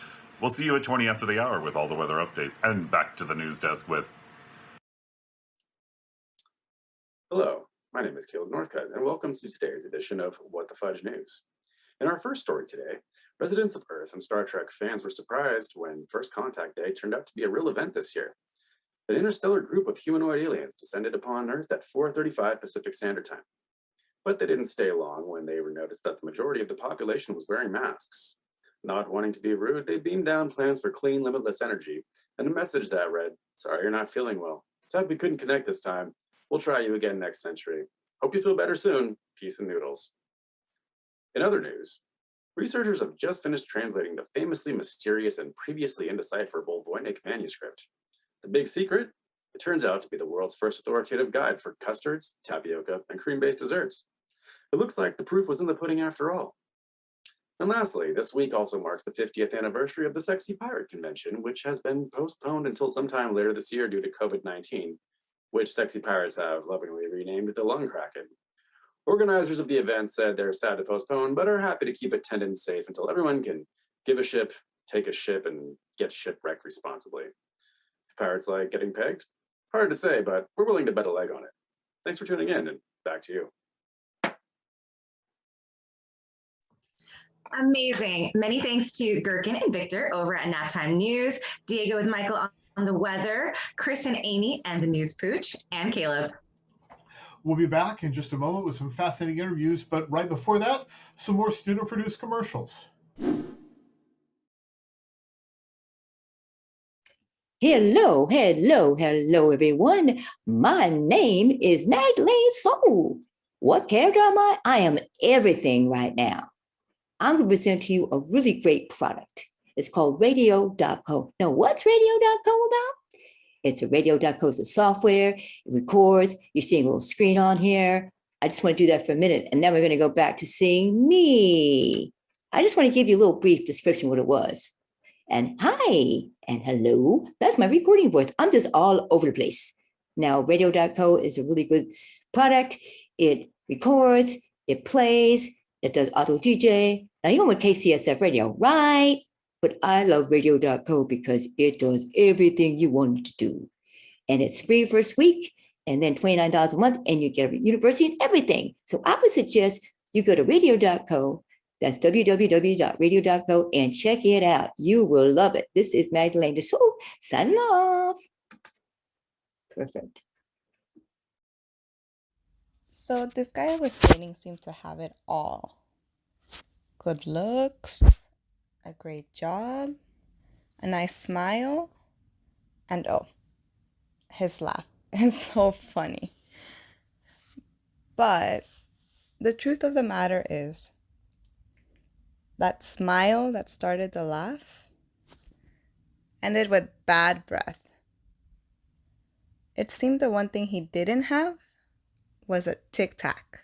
S10: We'll see you at 20 after the hour with all the weather updates. And back to the news desk with...
S16: Hello, my name is Caleb Northcutt, and welcome to today's edition of What the Fudge News. In our first story today, residents of Earth and Star Trek fans were surprised when First Contact Day turned out to be a real event this year. An interstellar group of humanoid aliens descended upon Earth at 4:35 Pacific Standard Time. But they didn't stay long when they were noticed that the majority of the population was wearing masks. Not wanting to be rude, they beamed down plans for clean, limitless energy and a message that read, "Sorry you're not feeling well. Sad we couldn't connect this time. We'll try you again next century. Hope you feel better soon. Peace and noodles." In other news, researchers have just finished translating the famously mysterious and previously indecipherable Voynich manuscript. The big secret? It turns out to be the world's first authoritative guide for custards, tapioca, and cream-based desserts. It looks like the proof was in the pudding after all. And lastly, this week also marks the 50th anniversary of the Sexy Pirate Convention, which has been postponed until sometime later this year due to COVID-19, which Sexy Pirates have lovingly renamed the Lung Kraken. Organizers of the event said they're sad to postpone, but are happy to keep attendance safe until everyone can give a ship, take a ship, and get shipwrecked responsibly. Pirates like getting pegged? Hard to say, but we're willing to bet a leg on it. Thanks for tuning in, and back to you.
S1: Amazing. Many thanks to Gherkin and Victor over at Naptime News, Diego with Michael on the weather, Chris and Amy and the News Pooch, and Caleb.
S2: We'll be back in just a moment with some fascinating interviews, but right before that, some more student-produced commercials.
S17: Hello, hello, hello, everyone. My name is Magdalene Soul. What character am I? I am everything right now. I'm going to present to you a really great product. It's called Radio.co. Now, what's Radio.co about? It's a Radio.co. It's a software. It records. You're seeing a little screen on here. I just want to do that for a minute, and then we're going to go back to seeing me. I just want to give you a little brief description of what it was. And hi, and hello. That's my recording voice. I'm just all over the place. Now, Radio.co is a really good product. It records, it plays, it does auto DJ. Now, you know what KCSF radio, right? But I love Radio.co because it does everything you want it to do. And it's free first week, and then $29 a month, and you get a university and everything. So I would suggest you go to Radio.co. That's www.radio.co and check it out. You will love it. This is Magdalene Dessau signing off. Perfect.
S18: So this guy I was dating seemed to have it all. Good looks, a great job, a nice smile, and oh, his laugh is so funny. But the truth of the matter is, that smile that started the laugh ended with bad breath. It seemed the one thing he didn't have was a tic tac.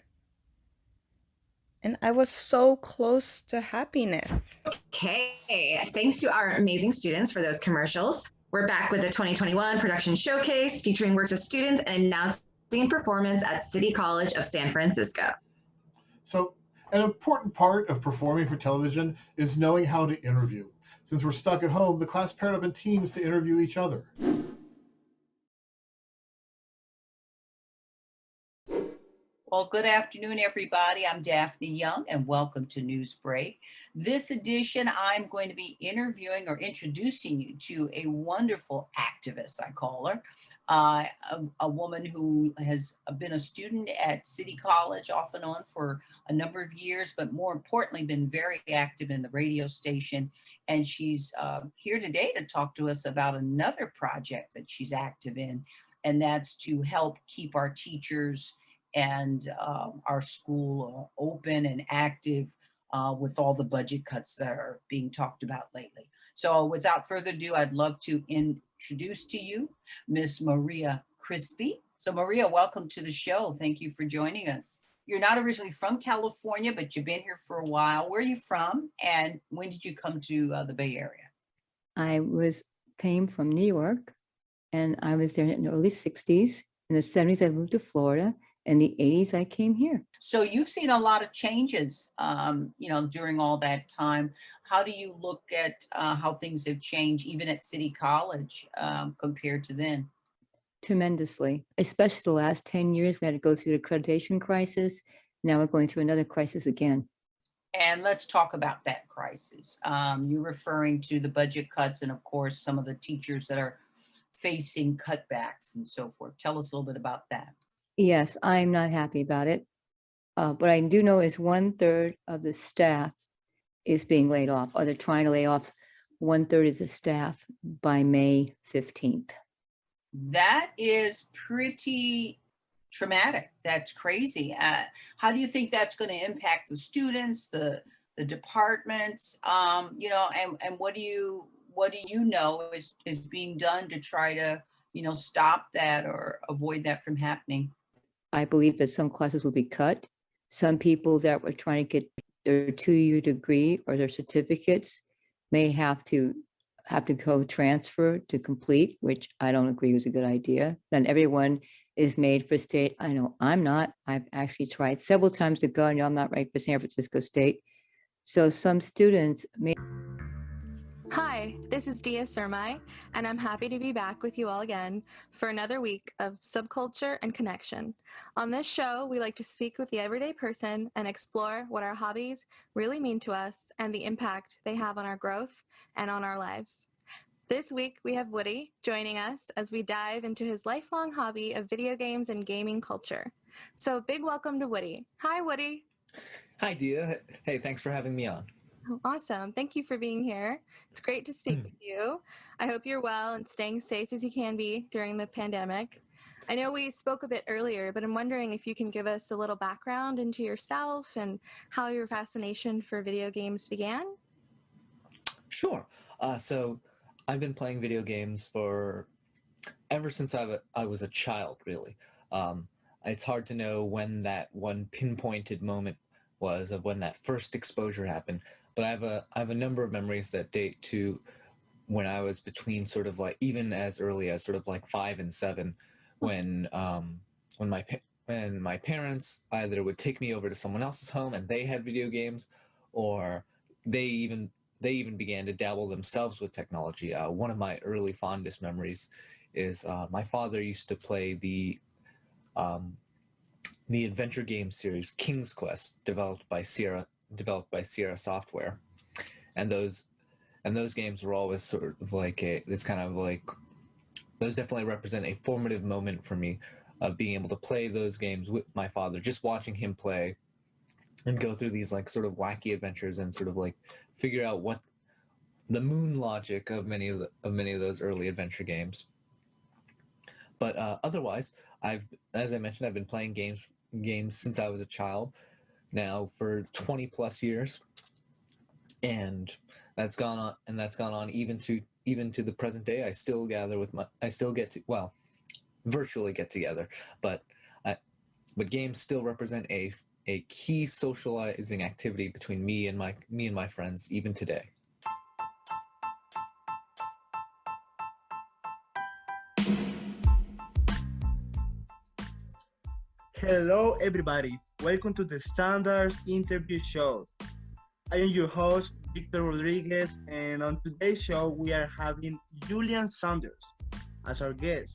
S18: And I was so close to happiness.
S1: Okay, thanks to our amazing students for those commercials. We're back with the 2021 production showcase featuring works of students and announcing performance at City College of San Francisco.
S2: So an important part of performing for television is knowing how to interview. Since we're stuck at home, the class paired up in teams to interview each other.
S19: Well, good afternoon, everybody. I'm Daphne Young, and welcome to News Break. This edition, I'm going to be interviewing or introducing you to a wonderful activist, I call her, a woman who has been a student at City College off and on for a number of years, but more importantly, been very active in the radio station. And she's here today to talk to us about another project that she's active in, and that's to help keep our teachers and our school open and active with all the budget cuts that are being talked about lately. So without further ado, I'd love to introduce to you Miss Maria Crispy. So Maria, welcome to the show. Thank you for joining us. You're not originally from California, but you've been here for a while. Where are you from, and when did you come to the Bay Area?
S17: I came from New York, and I was there in the early 60s. In the 70s, I moved to Florida. In the 80s, I came here.
S19: So you've seen a lot of changes, during all that time. How do you look at how things have changed, even at City College, compared to then?
S17: Tremendously, especially the last 10 years. We had to go through the accreditation crisis. Now we're going through another crisis again.
S19: And let's talk about that crisis. You're referring to the budget cuts and, of course, some of the teachers that are facing cutbacks and so forth. Tell us a little bit about that.
S17: Yes, I'm not happy about it. What I do know is 1/3 of the staff is being laid off, or they're trying to lay off 1/3 of the staff by May 15th.
S19: That is pretty traumatic. That's crazy. How do you think that's going to impact the students, the departments, and what do you know is being done to try to, stop that or avoid that from happening?
S17: I believe that some classes will be cut. Some people that were trying to get their 2-year degree or their certificates may have to go transfer to complete, which I don't agree was a good idea. Then everyone is made for state. I know I'm not. I've actually tried several times to go. I know I'm not right for San Francisco State. So some students may.
S8: Hi, this is Dia Surmai, and I'm happy to be back with you all again for another week of subculture and connection. On this show, we like to speak with the everyday person and explore what our hobbies really mean to us and the impact they have on our growth and on our lives. This week, we have Woody joining us as we dive into his lifelong hobby of video games and gaming culture. So a big welcome to Woody. Hi, Woody.
S20: Hi, Dia. Hey, thanks for having me on.
S8: Oh, awesome. Thank you for being here. It's great to speak with you. I hope you're well and staying safe as you can be during the pandemic. I know we spoke a bit earlier, but I'm wondering if you can give us a little background into yourself and how your fascination for video games began?
S20: Sure. So I've been playing video games ever since I was a child, really. It's hard to know when that one pinpointed moment was of when that first exposure happened. But I have a number of memories that date to when I was between sort of like even as early as sort of like 5 and 7, when my parents either would take me over to someone else's home and they had video games, or they even began to dabble themselves with technology. One of my early fondest memories is my father used to play the adventure game series King's Quest, developed by Sierra Software, and those games were always sort of like those definitely represent a formative moment for me of being able to play those games with my father, just watching him play and go through these like sort of wacky adventures and sort of like figure out what the moon logic of many of those early adventure games. But otherwise, as I mentioned, I've been playing games since I was a child, now for 20 plus years, and that's gone on even to the present day. I still virtually get together, but but games still represent a key socializing activity between me and my friends even today.
S21: Hello, everybody. Welcome to the Standards Interview Show. I am your host, Victor Rodriguez, and on today's show, we are having Julian Saunders as our guest.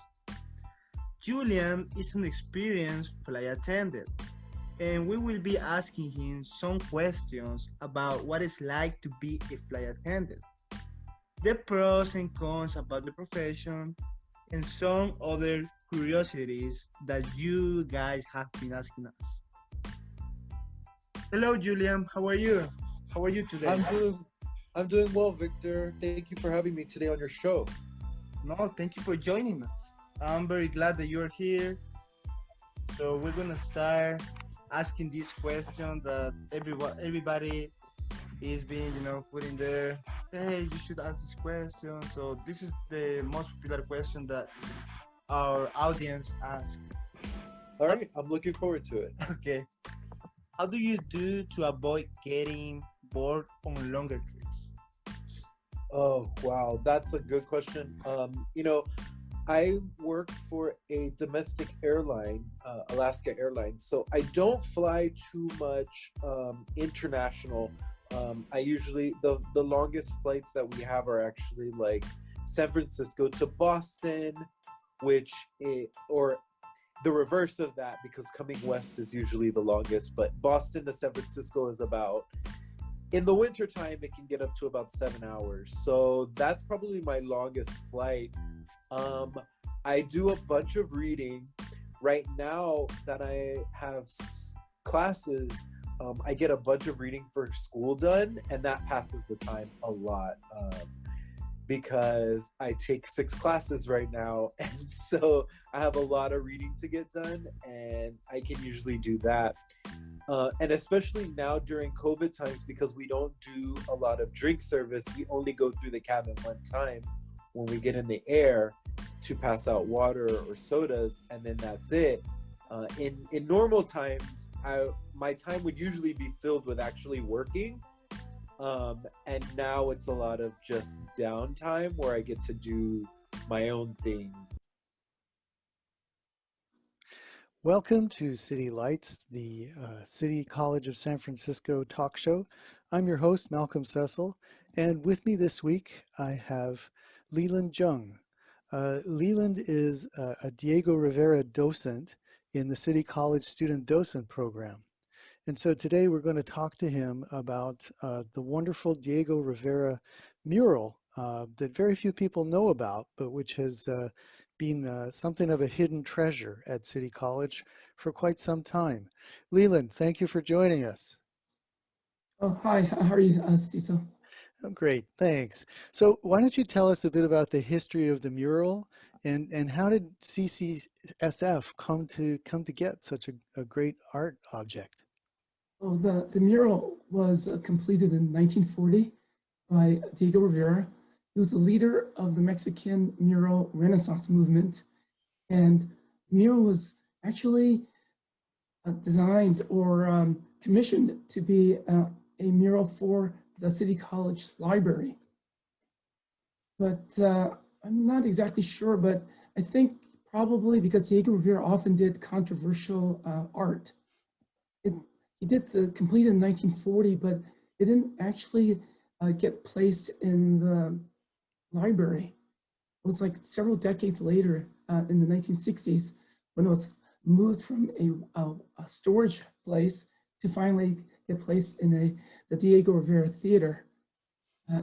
S21: Julian is an experienced flight attendant, and we will be asking him some questions about what it's like to be a flight attendant, the pros and cons about the profession, and some other curiosities that you guys have been asking us. Hello, Julian. How are you? How are you today?
S5: I'm doing well, Victor. Thank you for having me today on your show.
S21: No, thank you for joining us. I'm very glad that you're here. So we're gonna start asking this question that everybody is being, putting there. Hey, you should ask this question. So this is the most popular question that our audience asks.
S5: All right, I'm looking forward to it.
S21: Okay. How do you do to avoid getting bored on longer trips?
S5: Oh, wow, that's a good question. I work for a domestic airline, Alaska Airlines, so I don't fly too much international. I usually, the longest flights that we have are actually like San Francisco to Boston, or the reverse of that, because coming west is usually the longest, but Boston to San Francisco is about, in the wintertime, it can get up to about 7 hours. So that's probably my longest flight. I do a bunch of reading. Right now that I have classes, I get a bunch of reading for school done, and that passes the time a lot. Because I take 6 classes right now, and so I have a lot of reading to get done, and I can usually do that. And especially now during COVID times, because we don't do a lot of drink service, we only go through the cabin one time when we get in the air to pass out water or sodas, and then that's it. In normal times, my time would usually be filled with actually working. And now it's a lot of just downtime where I get to do my own thing. Welcome to City Lights, the City College of San Francisco talk show. I'm your host, Malcolm Cecil, and with me this week, I have Leland Jung. Leland is a Diego Rivera docent in the City College Student Docent Program. And so today we're going to talk to him about the wonderful Diego Rivera mural that very few people know about, but which has been something of a hidden treasure at City College for quite some time. Leland, thank you for joining us.
S22: Oh, hi. How are you, Cecil?
S5: Oh, great, thanks. So why don't you tell us a bit about the history of the mural and how did CCSF come to get such a great art object?
S22: Oh, the mural was completed in 1940 by Diego Rivera. He was the leader of the Mexican mural Renaissance movement. And the mural was actually designed or commissioned to be a mural for the City College library. But I'm not exactly sure, but I think probably because Diego Rivera often did controversial art. He did complete in 1940, but it didn't actually get placed in the library. It was like several decades later in the 1960s when it was moved from a storage place to finally get placed in the Diego Rivera Theater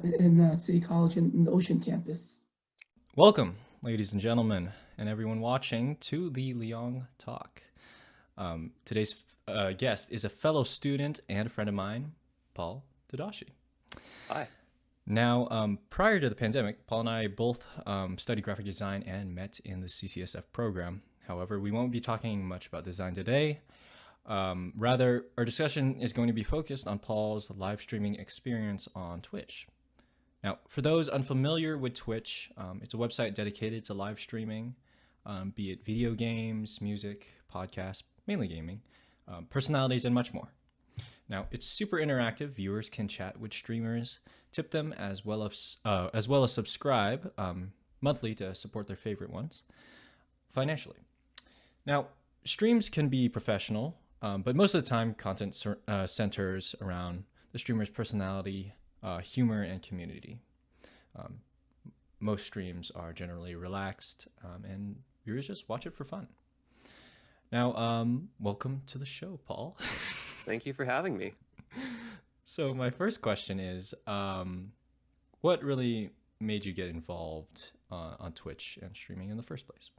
S22: in City College in the Ocean Campus.
S13: Welcome, ladies and gentlemen, and everyone watching to the Leong Talk. Today's guest is a fellow student and a friend of mine, Paul Tadashi.
S6: Hi.
S13: Now, prior to the pandemic, Paul and I both studied graphic design and met in the CCSF program. However, we won't be talking much about design today. Rather, our discussion is going to be focused on Paul's live streaming experience on Twitch. Now, for those unfamiliar with Twitch, it's a website dedicated to live streaming, be it video games, music, podcasts, mainly gaming, personalities, and much more. Now, it's super interactive. Viewers can chat with streamers, tip them, as well as subscribe monthly to support their favorite ones financially. Now, streams can be professional, but most of the time, content centers around the streamer's personality, humor, and community. Most streams are generally relaxed, and viewers just watch it for fun. Now, welcome to the show, Paul.
S4: Thank you for having me.
S13: So my first question is, what really made you get involved on Twitch and streaming in the first place?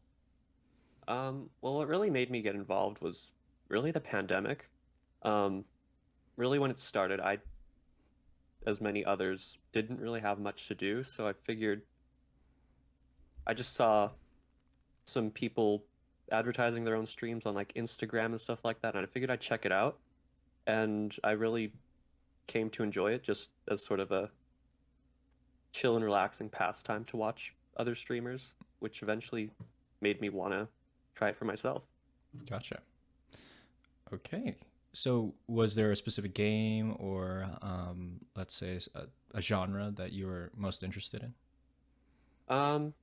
S4: Well, what really made me get involved was really the pandemic. Really when it started, I, as many others, didn't really have much to do, so I figured I just saw some people advertising their own streams on like Instagram and stuff like that, and I figured I'd check it out. And I really came to enjoy it just as sort of a chill and relaxing pastime to watch other streamers, which eventually made me want to try it for myself.
S13: Gotcha. Okay. So was there a specific game or let's say a genre that you were most interested in?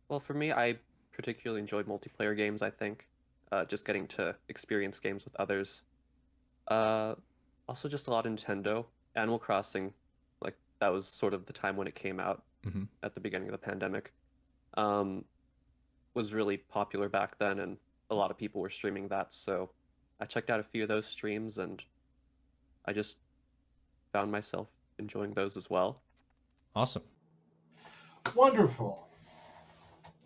S4: Well, for me, I particularly enjoyed multiplayer games, I think. Just getting to experience games with others. Also just a lot of Nintendo. Animal Crossing, like that was sort of the time when it came out at the beginning of the pandemic. Was really popular back then, and a lot of people were streaming that, so I checked out a few of those streams, and I just found myself enjoying those as well.
S13: Awesome.
S2: Wonderful.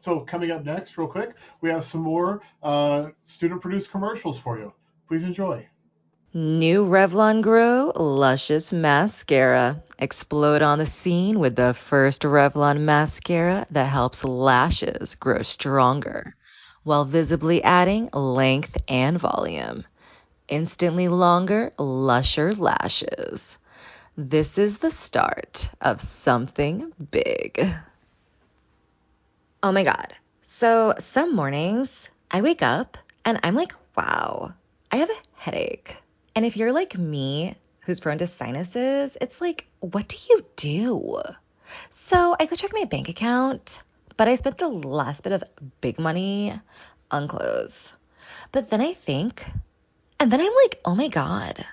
S2: So coming up next, real quick, we have some more student-produced commercials for you. Please enjoy.
S7: New Revlon Grow Luscious Mascara. Explode on the scene with the first Revlon mascara that helps lashes grow stronger while visibly adding length and volume. Instantly longer, lusher lashes. This is the start of something big. Oh my God. So some mornings I wake up and I'm like, wow, I have a headache. And if you're like me, who's prone to sinuses, it's like, what do you do? So I go check my bank account, but I spent the last bit of big money on clothes. But then I think, and then I'm like, oh my God.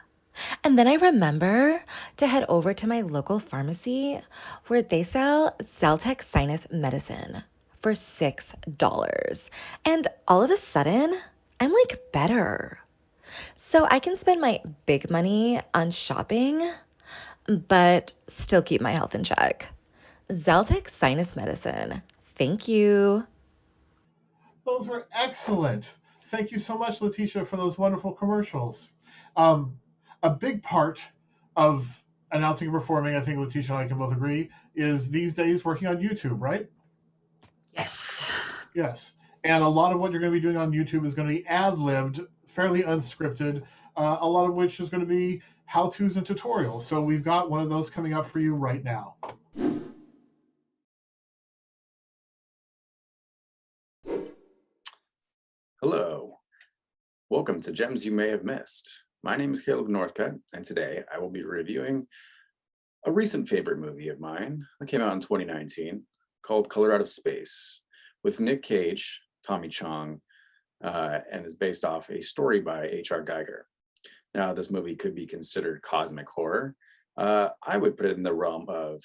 S7: And then I remember to head over to my local pharmacy where they sell Zyrtec sinus medicine for $6. And all of a sudden, I'm like better. So I can spend my big money on shopping, but still keep my health in check. Zyrtec sinus medicine. Thank you.
S2: Those were excellent. Thank you so much, Letitia, for those wonderful commercials. A big part of announcing and performing, I think Letitia and I can both agree, is these days working on YouTube, right?
S1: Yes.
S2: Yes. And a lot of what you're going to be doing on YouTube is going to be ad-libbed, fairly unscripted, a lot of which is going to be how-tos and tutorials. So we've got one of those coming up for you right now.
S16: Hello. Welcome to Gems You May Have Missed. My name is Caleb Northcutt, and today I will be reviewing a recent favorite movie of mine that came out in 2019 called Color Out of Space with Nick Cage, Tommy Chong, and is based off a story by H.R. Geiger. Now, this movie could be considered cosmic horror. I would put it in the realm of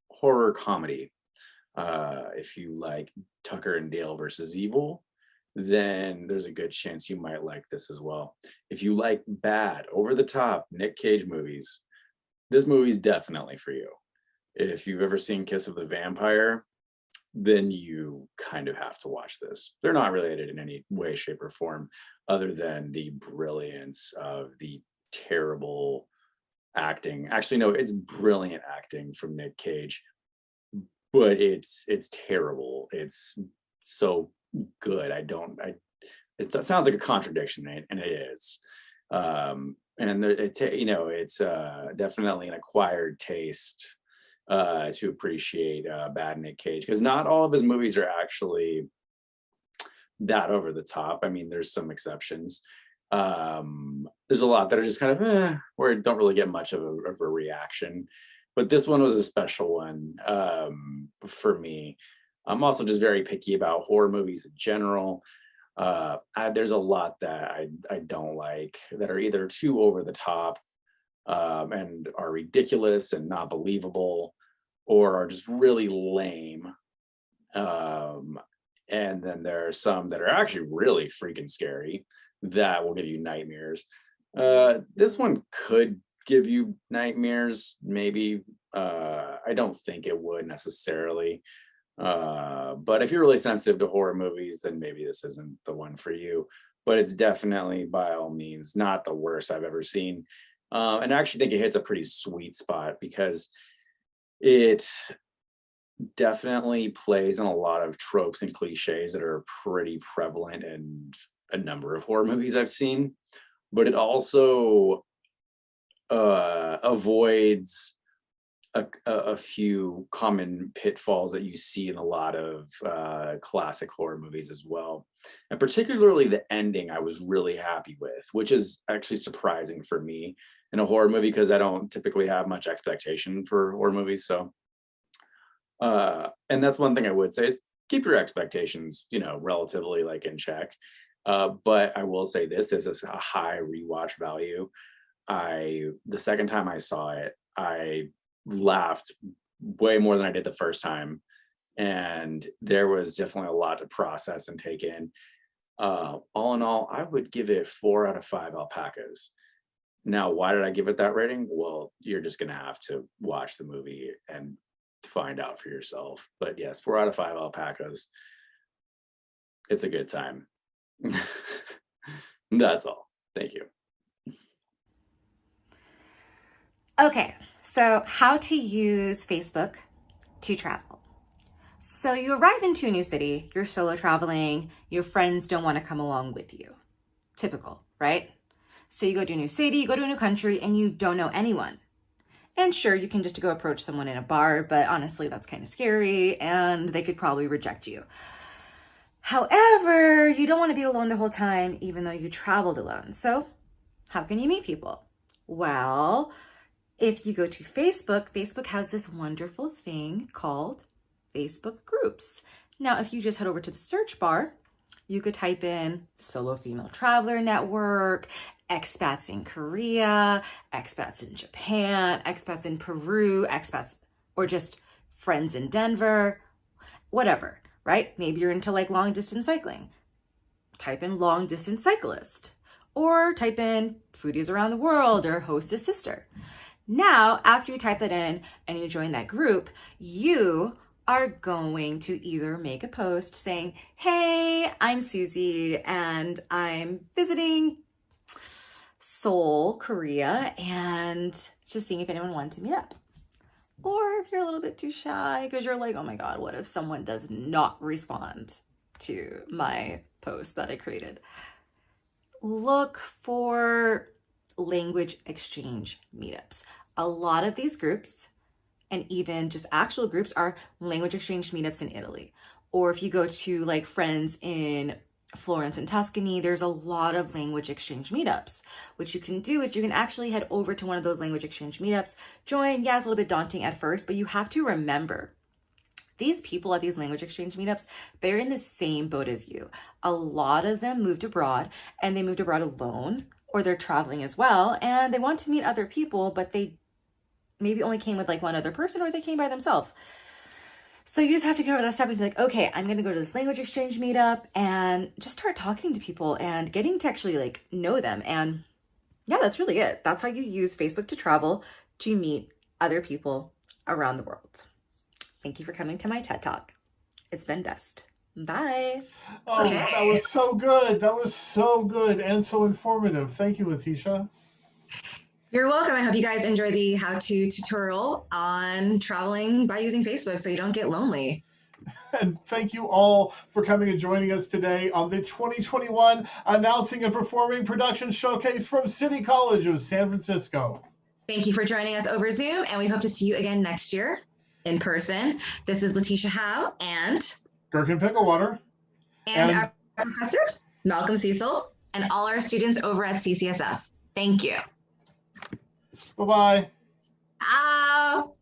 S16: horror comedy. If you like Tucker and Dale versus Evil, then there's a good chance you might like this as well. If you like bad, over-the-top Nick Cage movies, this movie's definitely for you. If you've ever seen Kiss of the Vampire, then you kind of have to watch this. They're not related in any way, shape, or form, other than the brilliance of the terrible acting. Actually, no, it's brilliant acting from Nick Cage, but it's terrible. It's so good. It sounds like a contradiction, and it is. And it's definitely an acquired taste to appreciate bad Nick Cage, because not all of his movies are actually that over the top. I mean, there's some exceptions. There's a lot that are just kind of where it don't really get much of a reaction. But this one was a special one for me. I'm also just very picky about horror movies in general. There's a lot that I don't like that are either too over the top and are ridiculous and not believable, or are just really lame. And then there are some that are actually really freaking scary that will give you nightmares. This one could give you nightmares, maybe. I don't think it would necessarily. But if you're really sensitive to horror movies, then maybe this isn't the one for you. But it's definitely, by all means, not the worst I've ever seen. And I actually think it hits a pretty sweet spot because it definitely plays on a lot of tropes and cliches that are pretty prevalent in a number of horror movies I've seen, but it also avoids a few common pitfalls that you see in a lot of classic horror movies as well. And particularly the ending I was really happy with, which is actually surprising for me in a horror movie because I don't typically have much expectation for horror movies. So and that's one thing I would say is keep your expectations, relatively like in check. But I will say this is a high rewatch value. The second time I saw it, I laughed way more than I did the first time. And there was definitely a lot to process and take in. All in all, I would give it 4 out of 5 alpacas. Now, why did I give it that rating? Well, you're just going to have to watch the movie and find out for yourself. But yes, 4 out of 5 alpacas. It's a good time. That's all. Thank you.
S3: Okay, so how to use Facebook to travel. So you arrive into a new city, you're solo traveling, your friends don't want to come along with you. Typical, right? So you go to a new city, you go to a new country, and you don't know anyone. And sure, you can just go approach someone in a bar, but honestly, that's kind of scary and they could probably reject you. However, you don't want to be alone the whole time, even though you traveled alone. So how can you meet people? Well, if you go to Facebook, Facebook has this wonderful thing called Facebook groups. Now, if you just head over to the search bar, you could type in Solo Female Traveler Network, expats in Korea, expats in Japan, expats in Peru, expats, or just friends in Denver, whatever, right? Maybe you're into like long distance cycling. Type in long distance cyclist, or type in foodies around the world or host a sister. Now, after you type that in and you join that group, you are going to either make a post saying, hey, I'm Susie and I'm visiting Seoul, Korea, and just seeing if anyone wanted to meet up. Or if you're a little bit too shy because you're like, oh my God, what if someone does not respond to my post that I created? Look for language exchange meetups. A lot of these groups, and even just actual groups, are language exchange meetups in Italy. Or if you go to like friends in Florence and Tuscany, there's a lot of language exchange meetups. What you can do is you can actually head over to one of those language exchange meetups, join. Yeah, it's a little bit daunting at first, but you have to remember these people at these language exchange meetups, they're in the same boat as you. A lot of them moved abroad, and they moved abroad alone, or they're traveling as well, and they want to meet other people, but they maybe only came with like one other person, or they came by themselves. So you just have to go over that step and be like, okay, I'm going to go to this language exchange meetup and just start talking to people and getting to actually like know them. And yeah, that's really it. That's how you use Facebook to travel, to meet other people around the world. Thank you for coming to my TED Talk. It's been best. Bye.
S2: Oh,
S1: Okay.
S2: That was so good. That was so good and so informative. Thank you, Letitia.
S1: You're welcome. I hope you guys enjoy the how-to tutorial on traveling by using Facebook so you don't get lonely.
S2: And thank you all for coming and joining us today on the 2021 Announcing and Performing Production Showcase from City College of San Francisco.
S1: Thank you for joining us over Zoom, and we hope to see you again next year in person. This is Letitia Howe and
S2: Gherkin Picklewater.
S1: And our Professor Malcolm Cecil, and all our students over at CCSF. Thank you.
S2: Bye-bye.
S1: Ciao.